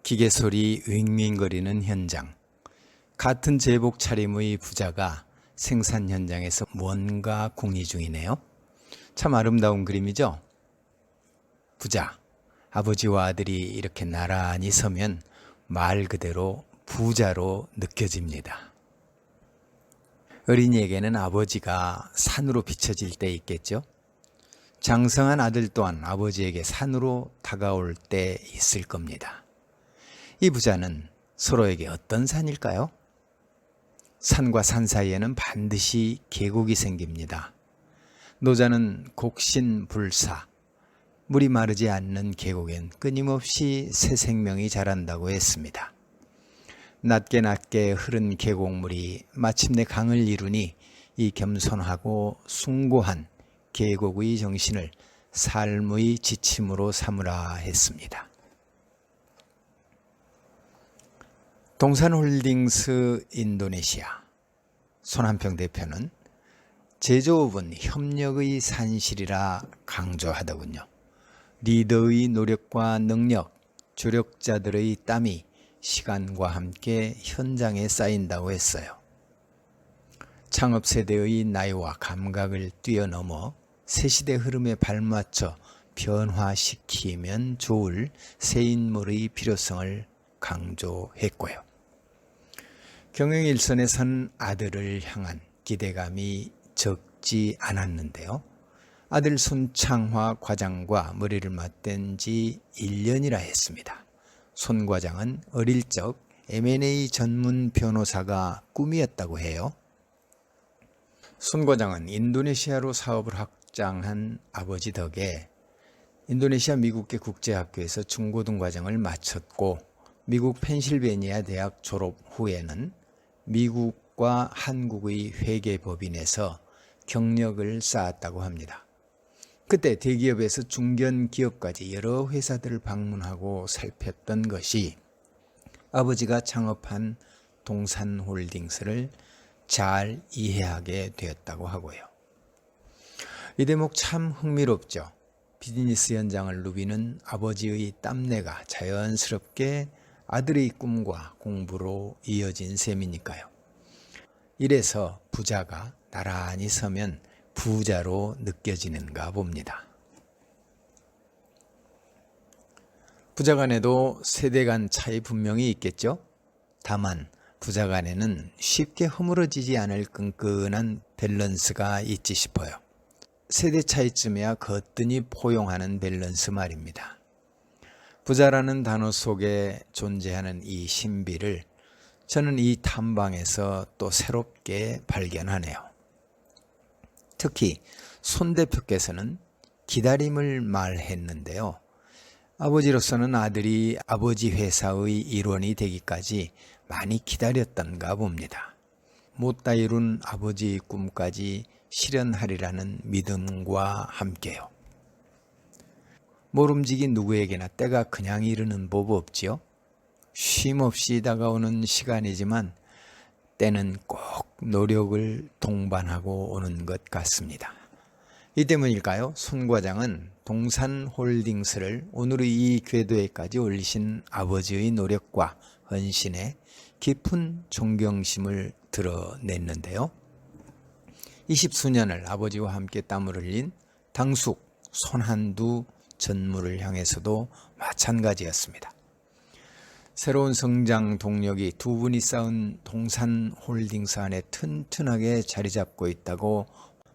기계 소리 윙윙거리는 현장. 같은 제복 차림의 부자가 생산 현장에서 뭔가 궁리 중이네요. 참 아름다운 그림이죠? 부자, 아버지와 아들이 이렇게 나란히 서면 말 그대로 부자로 느껴집니다. 어린이에게는 아버지가 산으로 비춰질 때 있겠죠? 장성한 아들 또한 아버지에게 산으로 다가올 때 있을 겁니다. 이 부자는 서로에게 어떤 산일까요? 산과 산 사이에는 반드시 계곡이 생깁니다. 노자는 곡신불사, 물이 마르지 않는 계곡엔 끊임없이 새 생명이 자란다고 했습니다. 낮게 낮게 흐른 계곡물이 마침내 강을 이루니 이 겸손하고 숭고한 계곡의 정신을 삶의 지침으로 삼으라 했습니다. 동산홀딩스 인도네시아 손한평 대표는 제조업은 협력의 산실이라 강조하더군요. 리더의 노력과 능력, 조력자들의 땀이 시간과 함께 현장에 쌓인다고 했어요. 창업 세대의 나이와 감각을 뛰어넘어 새시대 흐름에 발맞춰 변화시키면 좋을 새 인물의 필요성을 강조했고요. 경영일선에 선 아들을 향한 기대감이 적지 않았는데요. 아들 손창화 과장과 머리를 맞댄 지 1년이라 했습니다. 손 과장은 어릴 적 M&A 전문 변호사가 꿈이었다고 해요. 손 과장은 인도네시아로 사업을 확장한 아버지 덕에 인도네시아 미국계 국제학교에서 중고등 과정을 마쳤고 미국 펜실베니아 대학 졸업 후에는 미국과 한국의 회계법인에서 경력을 쌓았다고 합니다. 그때 대기업에서 중견기업까지 여러 회사들을 방문하고 살폈던 것이 아버지가 창업한 동산홀딩스를 잘 이해하게 되었다고 하고요. 이 대목 참 흥미롭죠. 비즈니스 현장을 누비는 아버지의 땀내가 자연스럽게 아들의 꿈과 공부로 이어진 셈이니까요. 이래서 부자가 나란히 서면 부자로 느껴지는가 봅니다. 부자 간에도 세대 간 차이 분명히 있겠죠? 다만 부자 간에는 쉽게 허물어지지 않을 끈끈한 밸런스가 있지 싶어요. 세대 차이쯤이야 거뜬히 포용하는 밸런스 말입니다. 부자라는 단어 속에 존재하는 이 신비를 저는 이 탐방에서 또 새롭게 발견하네요. 특히 손 대표께서는 기다림을 말했는데요. 아버지로서는 아들이 아버지 회사의 일원이 되기까지 많이 기다렸던가 봅니다. 못다 이룬 아버지의 꿈까지 실현하리라는 믿음과 함께요. 모름지기 누구에게나 때가 그냥 이르는 법 없지요. 쉼없이 다가오는 시간이지만 때는 꼭 노력을 동반하고 오는 것 같습니다. 이 때문일까요? 손 과장은 동산홀딩스를 오늘의 이 궤도에까지 올리신 아버지의 노력과 헌신에 깊은 존경심을 드러냈는데요. 20수년을 아버지와 함께 땀을 흘린 당숙 손한두 전무를 향해서도 마찬가지였습니다. 새로운 성장 동력이 두 분이 쌓은 동산홀딩스 안에 튼튼하게 자리 잡고 있다고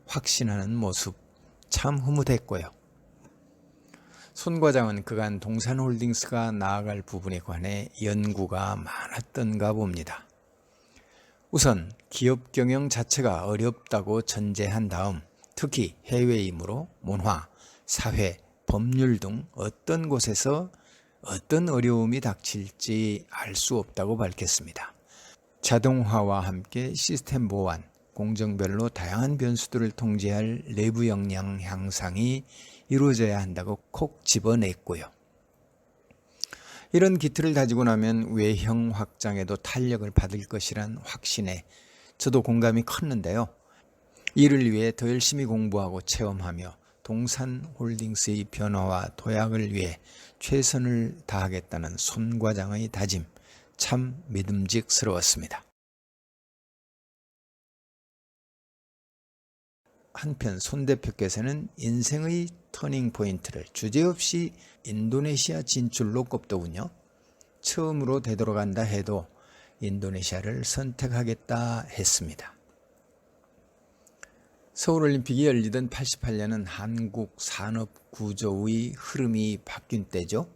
확신하는 모습 참 흐뭇했고요. 손 과장은 그간 동산홀딩스가 나아갈 부분에 관해 연구가 많았던가 봅니다. 우선 기업 경영 자체가 어렵다고 전제한 다음 특히 해외이므로 문화, 사회, 법률 등 어떤 곳에서 어떤 어려움이 닥칠지 알 수 없다고 밝혔습니다. 자동화와 함께 시스템 보완, 공정별로 다양한 변수들을 통제할 내부 역량 향상이 이루어져야 한다고 콕 집어냈고요. 이런 기틀을 다지고 나면 외형 확장에도 탄력을 받을 것이란 확신에 저도 공감이 컸는데요. 이를 위해 더 열심히 공부하고 체험하며 동산홀딩스의 변화와 도약을 위해 최선을 다하겠다는 손 과장의 다짐, 참 믿음직스러웠습니다. 한편 손 대표께서는 인생의 터닝포인트를 주제없이 인도네시아 진출로 꼽더군요. 처음으로 되돌아간다 해도 인도네시아를 선택하겠다 했습니다. 서울올림픽이 열리던 88년은 한국 산업구조의 흐름이 바뀐 때죠.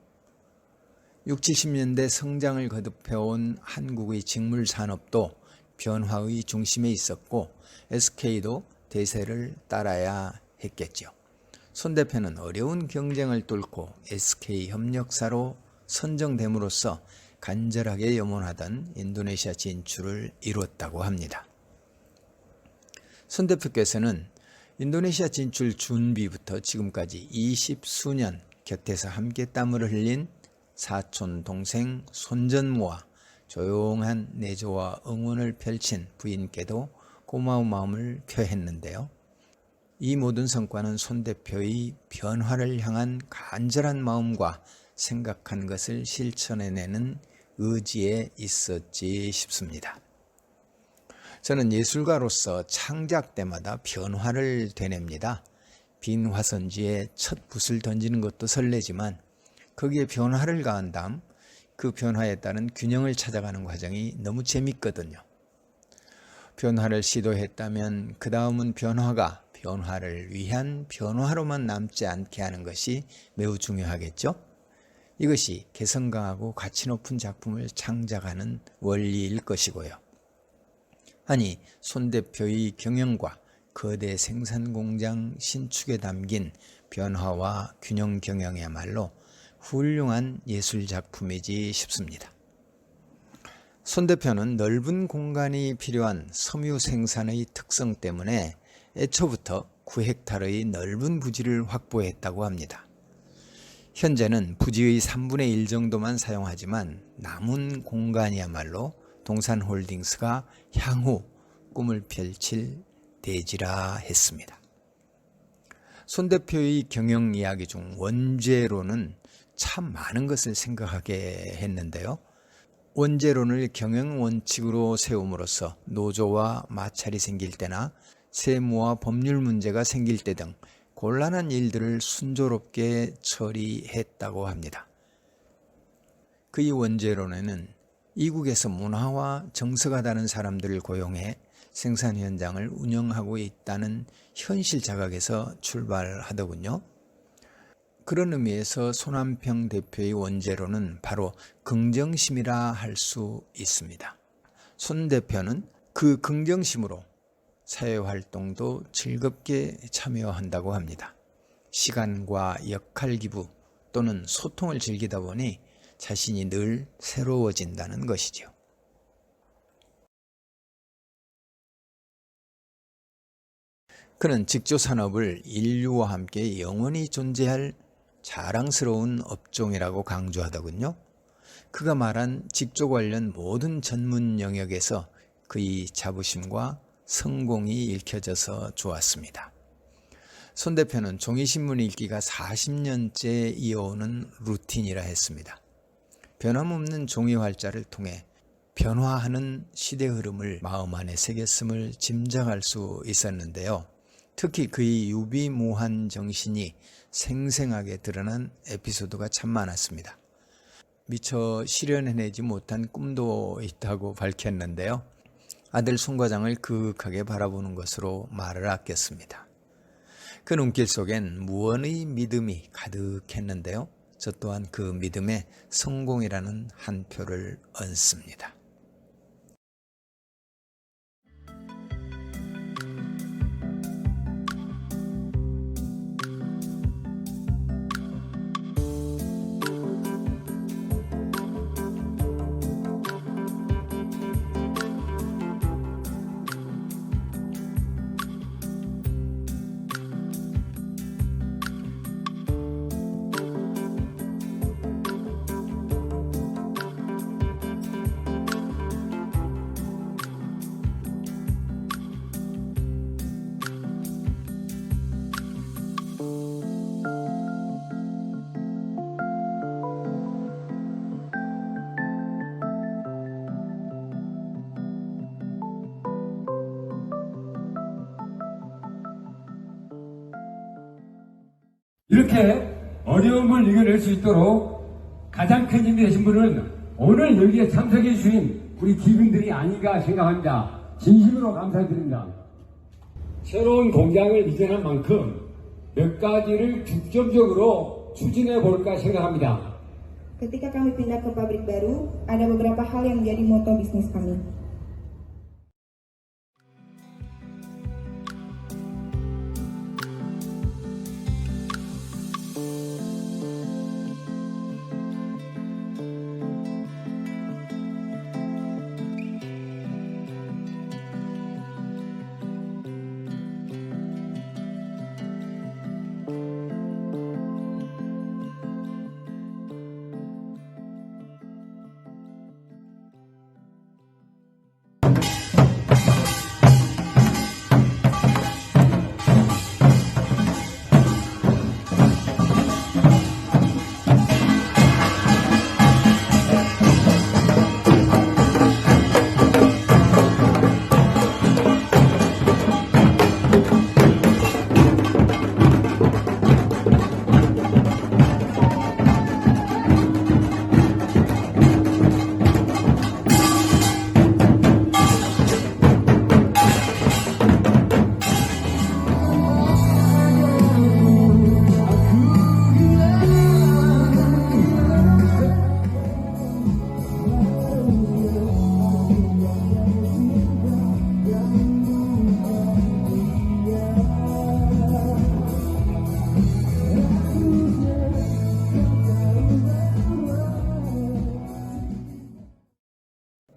60, 70년대 성장을 거듭해온 한국의 직물산업도 변화의 중심에 있었고 SK도 대세를 따라야 했겠죠. 손 대표는 어려운 경쟁을 뚫고 SK 협력사로 선정됨으로써 간절하게 염원하던 인도네시아 진출을 이뤘다고 합니다. 손 대표께서는 인도네시아 진출 준비부터 지금까지 20수년 곁에서 함께 땀을 흘린 사촌 동생 손전무와 조용한 내조와 응원을 펼친 부인께도 고마운 마음을 표했는데요. 이 모든 성과는 손 대표의 변화를 향한 간절한 마음과 생각한 것을 실천해내는 의지에 있었지 싶습니다. 저는 예술가로서 창작 때마다 변화를 되냅니다. 빈 화선지에 첫 붓을 던지는 것도 설레지만 거기에 변화를 가한 다음 그 변화에 따른 균형을 찾아가는 과정이 너무 재밌거든요. 변화를 시도했다면 그 다음은 변화를 위한 변화로만 남지 않게 하는 것이 매우 중요하겠죠. 이것이 개성 강하고 가치 높은 작품을 창작하는 원리일 것이고요. 아니, 손 대표의 경영과 거대 생산공장 신축에 담긴 변화와 균형 경영이야말로 훌륭한 예술작품이지 싶습니다. 손 대표는 넓은 공간이 필요한 섬유 생산의 특성 때문에 애초부터 9헥타르의 넓은 부지를 확보했다고 합니다. 현재는 부지의 3분의 1 정도만 사용하지만 남은 공간이야말로 동산홀딩스가 향후 꿈을 펼칠 대지라 했습니다. 손 대표의 경영 이야기 중 원죄로는 참 많은 것을 생각하게 했는데요. 원죄론을 경영 원칙으로 세움으로써 노조와 마찰이 생길 때나 세무와 법률 문제가 생길 때 등 곤란한 일들을 순조롭게 처리했다고 합니다. 그의 원죄론에는 이국에서 문화와 정서가 다른 사람들을 고용해 생산 현장을 운영하고 있다는 현실 자각에서 출발하더군요. 그런 의미에서 손한평 대표의 원죄론은 바로 긍정심이라 할 수 있습니다. 손 대표는 그 긍정심으로 사회활동도 즐겁게 참여한다고 합니다. 시간과 역할 기부 또는 소통을 즐기다 보니 자신이 늘 새로워진다는 것이죠. 그는 직조산업을 인류와 함께 영원히 존재할 자랑스러운 업종이라고 강조하더군요. 그가 말한 직조 관련 모든 전문 영역에서 그의 자부심과 성공이 읽혀져서 좋았습니다. 손 대표는 종이신문 읽기가 40년째 이어오는 루틴이라 했습니다. 변함없는 종이 활자를 통해 변화하는 시대 흐름을 마음 안에 새겼음을 짐작할 수 있었는데요. 특히 그의 유비무한 정신이 생생하게 드러난 에피소드가 참 많았습니다. 미처 실현해내지 못한 꿈도 있다고 밝혔는데요. 아들 손 과장을 그윽하게 바라보는 것으로 말을 아꼈습니다. 그 눈길 속엔 무언의 믿음이 가득했는데요. 저 또한 그 믿음에 성공이라는 한 표를 얹습니다. 이렇게 어려움을 이겨낼 수 있도록 가장 큰 힘이 되신 분은 오늘 여기에 참석해 주신 우리 기빈들이 아닌가 생각합니다. 진심으로 감사드립니다. 새로운 공장을 이전한 만큼 몇 가지를 중점적으로 추진해 볼까 생각합니다. Ketika kami pindah ke pabrik baru, ada beberapa hal yang menjadi moto bisnis kami.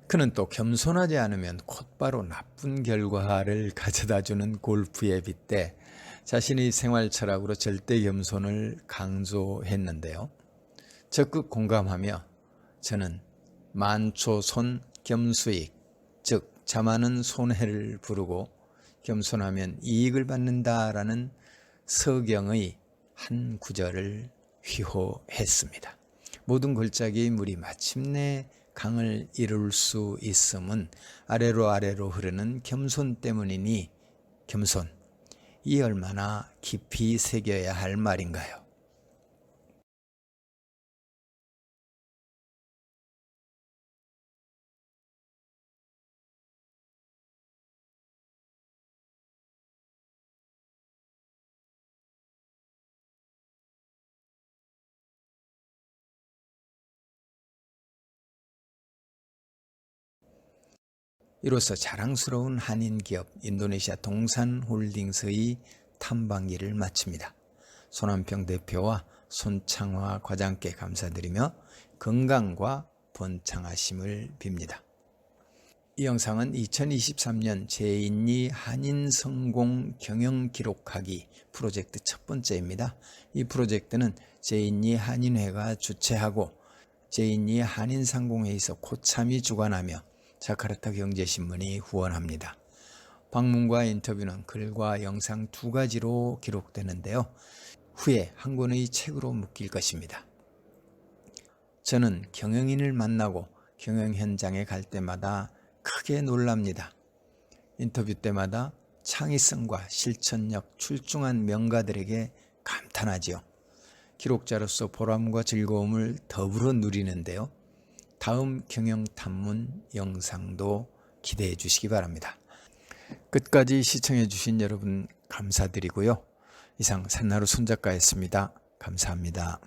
그는 또 겸손하지 않으면 곧바로 나쁜 결과를 가져다주는 골프에 빗대 자신의 생활 철학으로 절대 겸손을 강조했는데요. 적극 공감하며 저는 만초손 겸수익, 즉 자만은 손해를 부르고 겸손하면 이익을 받는다라는 서경의 한 구절을 휘호했습니다. 모든 골짜기의 물이 마침내 강을 이룰 수 있음은 아래로 흐르는 겸손 때문이니 겸손, 이 얼마나 깊이 새겨야 할 말인가요? 이로써 자랑스러운 한인기업 인도네시아 동산홀딩스의 탐방기를 마칩니다. 손한평 대표와 손창화 과장께 감사드리며 건강과 번창하심을 빕니다. 이 영상은 2023년 제2니 한인성공 경영기록하기 프로젝트 첫 번째입니다. 이 프로젝트는 제2니 한인회가 주최하고 제2니 한인상공회에서 고참이 주관하며 자카르타 경제신문이 후원합니다. 방문과 인터뷰는 글과 영상 두 가지로 기록되는데요. 후에 한 권의 책으로 묶일 것입니다. 저는 경영인을 만나고 경영 현장에 갈 때마다 크게 놀랍니다. 인터뷰 때마다 창의성과 실천력 출중한 명가들에게 감탄하지요. 기록자로서 보람과 즐거움을 더불어 누리는데요. 다음 경영탐문 영상도 기대해 주시기 바랍니다. 끝까지 시청해 주신 여러분 감사드리고요. 이상 산나루 손작가였습니다. 감사합니다.